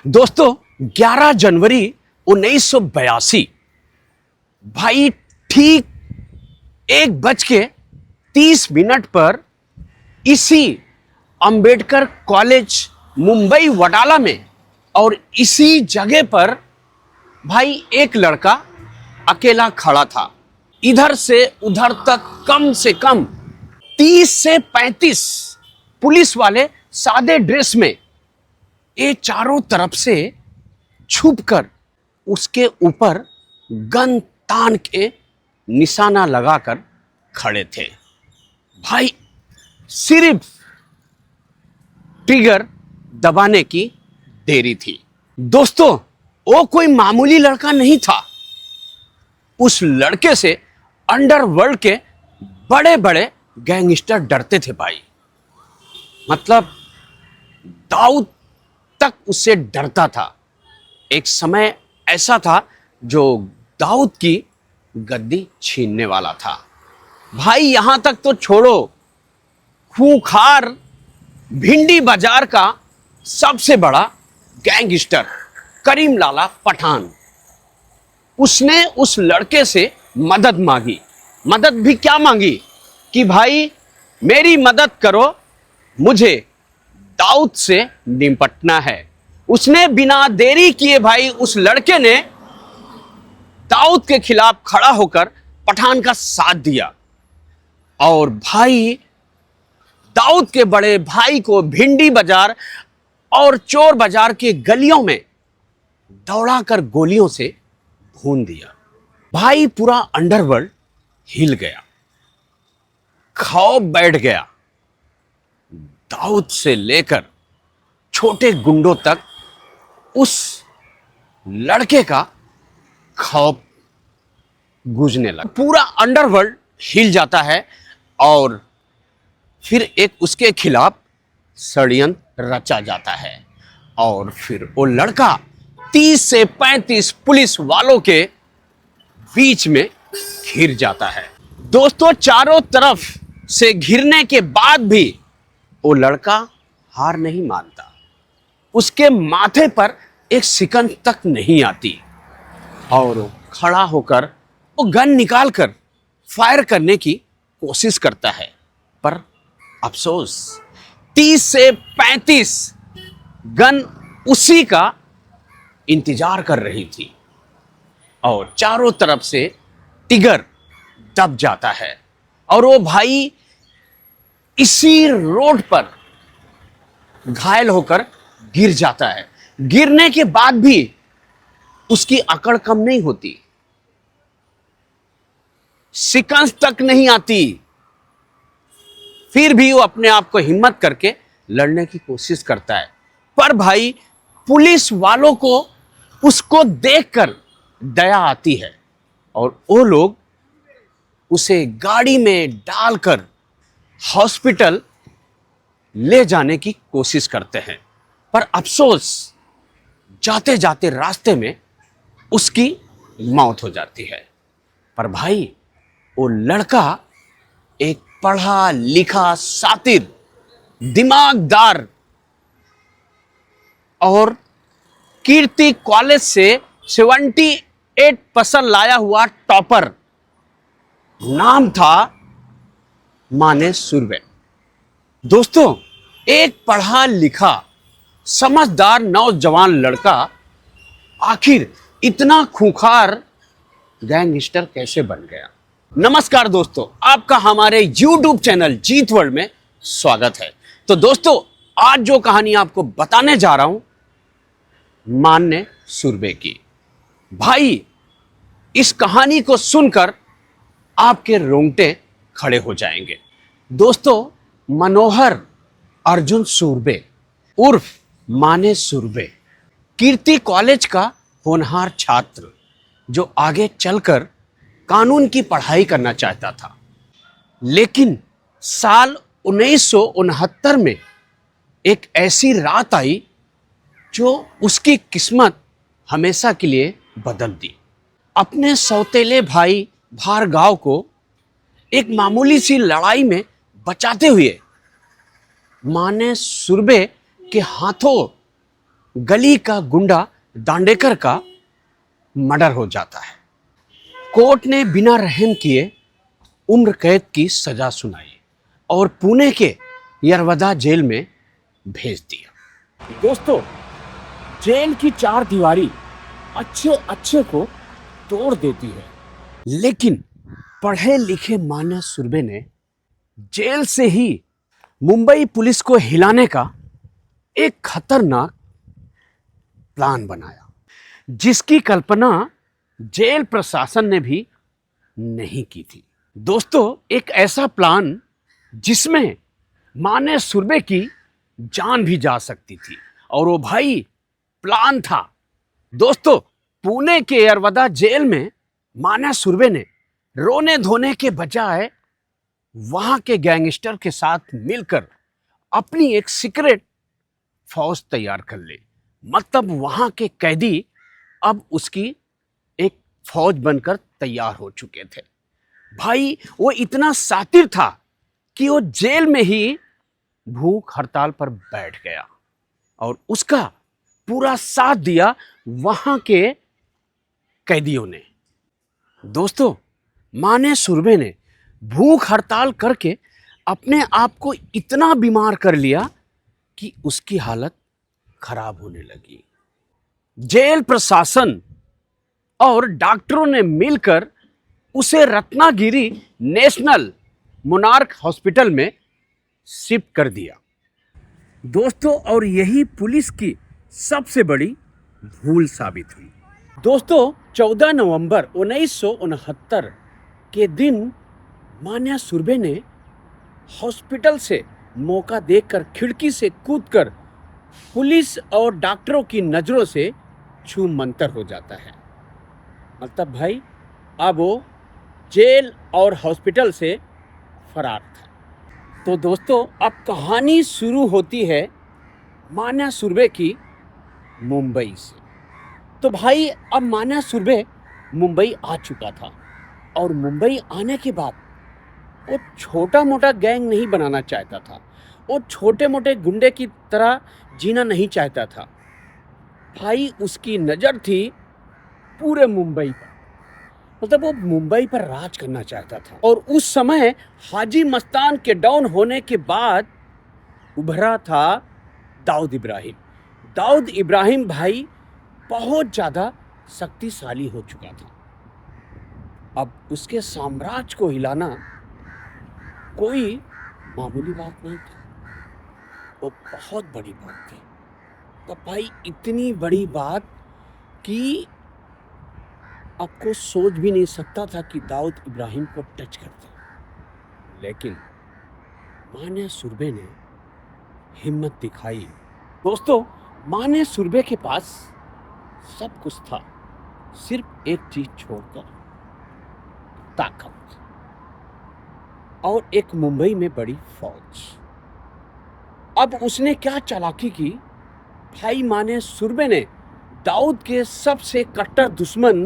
दोस्तों 11 जनवरी 1982 भाई ठीक 1:30 पर इसी अंबेडकर कॉलेज मुंबई वडाला में और इसी जगह पर भाई एक लड़का अकेला खड़ा था। इधर से उधर तक कम से कम 30 से 35 पुलिस वाले सादे ड्रेस में ये चारों तरफ से छुपकर उसके ऊपर गन तान के निशाना लगाकर खड़े थे। भाई सिर्फ ट्रिगर दबाने की देरी थी। दोस्तों वो कोई मामूली लड़का नहीं था। उस लड़के से अंडरवर्ल्ड के बड़े बड़े गैंगस्टर डरते थे भाई। मतलब दाऊद तक उससे डरता था। एक समय ऐसा था जो दाऊद की गद्दी छीनने वाला था। भाई यहां तक तो छोड़ो, खूंखार भिंडी बाजार का सबसे बड़ा गैंगस्टर करीम लाला पठान, उसने उस लड़के से मदद मांगी। मदद भी क्या मांगी कि भाई मेरी मदद करो, मुझे दाऊद से निपटना है। उसने बिना देरी किए भाई उस लड़के ने दाऊद के खिलाफ खड़ा होकर पठान का साथ दिया और भाई दाऊद के बड़े भाई को भिंडी बाजार और चोर बाजार के गलियों में दौड़ाकर गोलियों से भून दिया। भाई पूरा अंडरवर्ल्ड हिल गया, खौफ बैठ गया। दाऊद से लेकर छोटे गुंडों तक उस लड़के का खौफ गूंजने लगा। पूरा अंडरवर्ल्ड हिल जाता है और फिर एक उसके खिलाफ षड्यंत्र रचा जाता है और फिर वो लड़का 30 से 35 पुलिस वालों के बीच में घिर जाता है। दोस्तों चारों तरफ से घिरने के बाद भी वो लड़का हार नहीं मानता। उसके माथे पर एक सिकन तक नहीं आती और वो खड़ा होकर वो गन निकालकर फायर करने की कोशिश करता है। पर अफसोस 30 से 35 गन उसी का इंतजार कर रही थी और चारों तरफ से टिगर दब जाता है और वो भाई इसी रोड पर घायल होकर गिर जाता है। गिरने के बाद भी उसकी अकड़ कम नहीं होती, सिकंस तक नहीं आती। फिर भी वो अपने आप को हिम्मत करके लड़ने की कोशिश करता है। पर भाई पुलिस वालों को उसको देखकर दया आती है और वो लोग उसे गाड़ी में डालकर हॉस्पिटल ले जाने की कोशिश करते हैं। पर अफसोस जाते जाते रास्ते में उसकी मौत हो जाती है। पर भाई वो लड़का एक पढ़ा लिखा शातिर, दिमागदार और कीर्ति कॉलेज से 78% लाया हुआ टॉपर, नाम था माने सुरवे। दोस्तों एक पढ़ा लिखा समझदार नौजवान लड़का आखिर इतना खूंखार गैंगस्टर कैसे बन गया। नमस्कार दोस्तों, आपका हमारे YouTube चैनल जीत वर्ल्ड में स्वागत है। तो दोस्तों आज जो कहानी आपको बताने जा रहा हूं मान्य सुरवे की। भाई इस कहानी को सुनकर आपके रोंगटे खड़े हो जाएंगे। दोस्तों मनोहर अर्जुन सुरवे उर्फ माने सुरवे कीर्ति कॉलेज का होनहार छात्र जो आगे चलकर कानून की पढ़ाई करना चाहता था। लेकिन साल 1969 में एक ऐसी रात आई जो उसकी किस्मत हमेशा के लिए बदल दी। अपने सौतेले भाई भार्गव को एक मामूली सी लड़ाई में बचाते हुए माने सुरवे के हाथों गली का गुंडा दांडेकर का मर्डर हो जाता है। कोर्ट ने बिना रहम किए उम्र कैद की सजा सुनाई और पुणे के यरवदा जेल में भेज दिया। दोस्तों, जेल की चार दीवारी अच्छे अच्छे को तोड़ देती है, लेकिन पढ़े लिखे मानस सुरभि ने जेल से ही मुंबई पुलिस को हिलाने का एक खतरनाक प्लान बनाया, जिसकी कल्पना जेल प्रशासन ने भी नहीं की थी। दोस्तों, एक ऐसा प्लान जिसमें माने सुरभि की जान भी जा सकती थी, और वो भाई प्लान था। दोस्तों, पुणे के यरवदा जेल में माने सुरभि ने रोने धोने के बजाय वहां के गैंगस्टर के साथ मिलकर अपनी एक सीक्रेट फौज तैयार कर ली। मतलब वहां के कैदी अब उसकी एक फौज बनकर तैयार हो चुके थे। भाई वो इतना शातिर था कि वो जेल में ही भूख हड़ताल पर बैठ गया और उसका पूरा साथ दिया वहां के कैदियों ने। दोस्तों, माने सुरभि ने भूख हड़ताल करके अपने आप को इतना बीमार कर लिया कि उसकी हालत खराब होने लगी। जेल प्रशासन और डॉक्टरों ने मिलकर उसे रत्नागिरी नेशनल मोनार्क हॉस्पिटल में शिफ्ट कर दिया। दोस्तों, और यही पुलिस की सबसे बड़ी भूल साबित हुई। दोस्तों, 14 नवंबर 1969 के दिन मान्या सुरभि ने हॉस्पिटल से मौका देखकर खिड़की से कूदकर पुलिस और डॉक्टरों की नज़रों से छूमंतर हो जाता है। मतलब भाई अब वो जेल और हॉस्पिटल से फरार था। तो दोस्तों, अब कहानी शुरू होती है मान्या सुरभि की मुंबई से। तो भाई अब मान्या सुरभि मुंबई आ चुका था और मुंबई आने के बाद वो छोटा मोटा गैंग नहीं बनाना चाहता था। वो छोटे मोटे गुंडे की तरह जीना नहीं चाहता था। भाई उसकी नज़र थी पूरे मुंबई पर। मतलब वो मुंबई पर राज करना चाहता था। और उस समय हाजी मस्तान के डाउन होने के बाद उभरा था दाऊद इब्राहिम। दाऊद इब्राहिम भाई बहुत ज़्यादा शक्तिशाली हो चुका था। अब उसके साम्राज्य को हिलाना कोई मामूली बात नहीं थी, वो बहुत बड़ी बात थी। तो भाई इतनी बड़ी बात कि आपको सोच भी नहीं सकता था कि दाऊद इब्राहिम को टच करते। लेकिन मान्या सुरभि ने हिम्मत दिखाई। दोस्तों, मान्या सुरभि के पास सब कुछ था, सिर्फ एक चीज छोड़कर, ताकत और एक मुंबई में बड़ी फौज। अब उसने क्या चालाकी की, भाई मान्या सुरभि ने दाऊद के सबसे कट्टर दुश्मन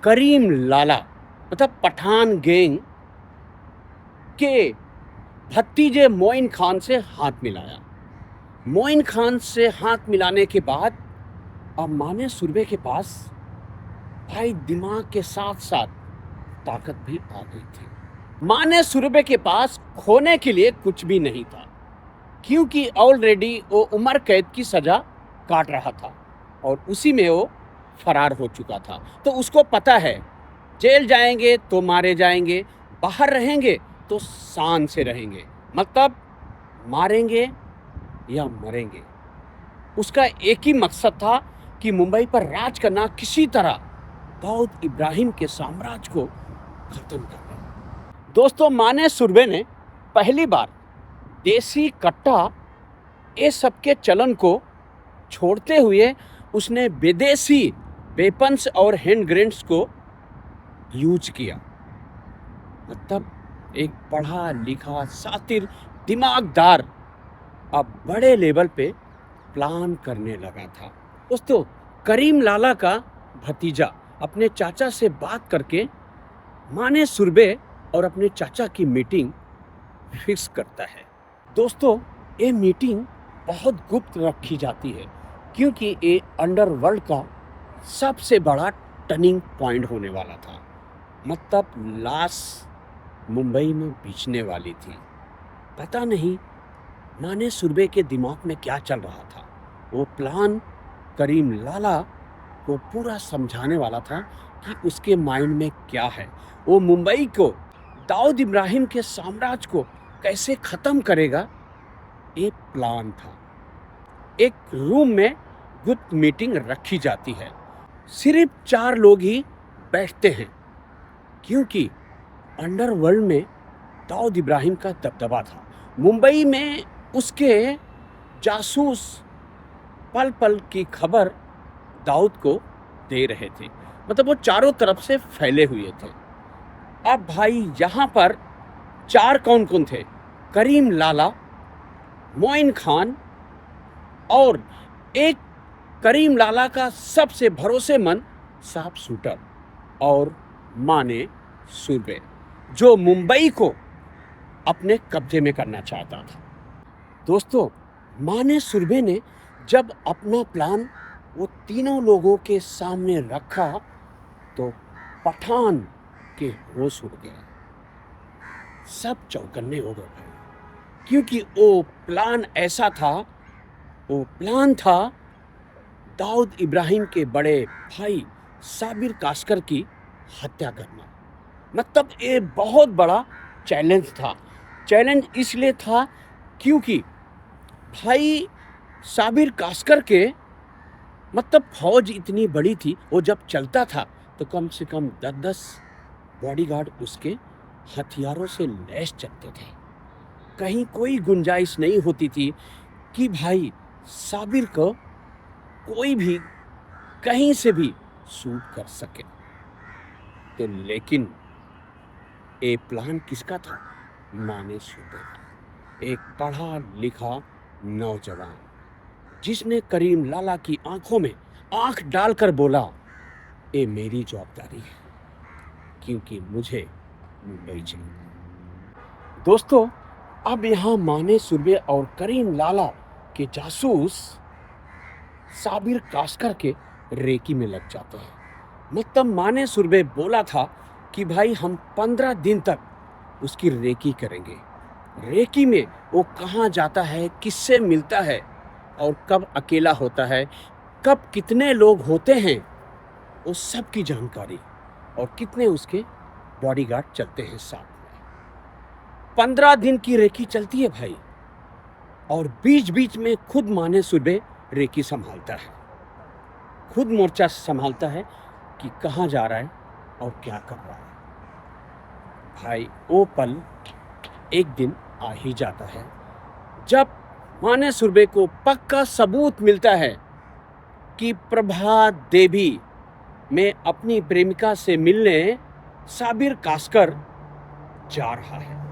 करीम लाला मतलब पठान गैंग के भतीजे मोइन खान से हाथ मिलाया। मोइन खान से हाथ मिलाने के बाद अब मान्या सुरभि के पास भाई दिमाग के साथ साथ ताकत भी आ गई थी। मान्या सुरभि के पास खोने के लिए कुछ भी नहीं था, क्योंकि ऑलरेडी वो उम्र कैद की सजा काट रहा था और उसी में वो फरार हो चुका था। तो उसको पता है जेल जाएंगे तो मारे जाएंगे, बाहर रहेंगे तो शान से रहेंगे, मतलब मारेंगे या मरेंगे। उसका एक ही मकसद था कि मुंबई पर राज करना, किसी तरह दाऊद इब्राहिम के साम्राज्य को खत्म करना। दोस्तों, मान्या सुरभि ने पहली बार देसी कट्टा ये सबके चलन को छोड़ते हुए उसने विदेशी वेपन्स और हैंड ग्रेनेड्स को यूज किया। मतलब एक पढ़ा लिखा शातिर दिमागदार अब बड़े लेवल पे प्लान करने लगा था। दोस्तों, करीम लाला का भतीजा अपने चाचा से बात करके मान्या सुरभि और अपने चाचा की मीटिंग फिक्स करता है। दोस्तों, ये मीटिंग बहुत गुप्त रखी जाती है क्योंकि ये अंडरवर्ल्ड का सबसे बड़ा टर्निंग पॉइंट होने वाला था। मतलब लाश मुंबई में बिछने वाली थी। पता नहीं माने सुरभि के दिमाग में क्या चल रहा था। वो प्लान करीम लाला को पूरा समझाने वाला था कि उसके माइंड में क्या है। वो मुंबई को, दाऊद इब्राहिम के साम्राज्य को कैसे ख़त्म करेगा, ये प्लान था। एक रूम में गुप्त मीटिंग रखी जाती है। सिर्फ 4 लोग ही बैठते हैं, क्योंकि अंडरवर्ल्ड में दाऊद इब्राहिम का दबदबा था। मुंबई में उसके जासूस पल पल की खबर दाऊद को दे रहे थे। मतलब वो चारों तरफ से फैले हुए थे। अब भाई यहाँ पर 4 कौन कौन थे? करीम लाला, मोइन खान और एक करीम लाला का सबसे भरोसेमंद साफ शूटर और माने सुरभि, जो मुंबई को अपने कब्जे में करना चाहता था। दोस्तों, माने सुरभि ने जब अपना प्लान वो तीनों लोगों के सामने रखा तो पठान के होश उड़ गए। सब चौकन्ने हो गए भाई, क्योंकि वो प्लान ऐसा था, वो प्लान था दाऊद इब्राहिम के बड़े भाई साबिर कास्कर की हत्या करना। मतलब ये बहुत बड़ा चैलेंज था। चैलेंज इसलिए था क्योंकि भाई साबिर कास्कर के मतलब फौज इतनी बड़ी थी, वो जब चलता था तो कम से कम 10-10 बॉडीगार्ड उसके हथियारों से लैस चलते थे। कहीं कोई गुंजाइश नहीं होती थी कि भाई साबिर को कोई भी कहीं से भी शूट कर सके। तो लेकिन ये प्लान किसका था? माने सुरभि का, एक पढ़ा लिखा नौजवान, जिसने करीम लाला की आंखों में आंख डालकर बोला, ये मेरी जवाबदारी है, क्योंकि मुझे मुंबई चाहिए। दोस्तों, अब यहाँ माने सुरभि और करीम लाला के जासूस साबिर कास्कर के रेकी में लग जाते हैं। मतलब माने सुरभि बोला था कि भाई हम 15 दिन तक उसकी रेकी करेंगे। रेकी में वो कहाँ जाता है, किससे मिलता है और कब अकेला होता है, कब कितने लोग होते हैं, वो सब की जानकारी, और कितने उसके बॉडीगार्ड चलते हैं साथ में। 15 दिन की रेकी चलती है भाई, और बीच बीच में खुद माने सुरभि रेकी संभालता है, खुद मोर्चा संभालता है कि कहाँ जा रहा है और क्या कर रहा है। भाई वो पल एक दिन आ ही जाता है जब माने सुरभि को पक्का सबूत मिलता है कि प्रभात देवी में अपनी प्रेमिका से मिलने साबिर कास्कर जा रहा है।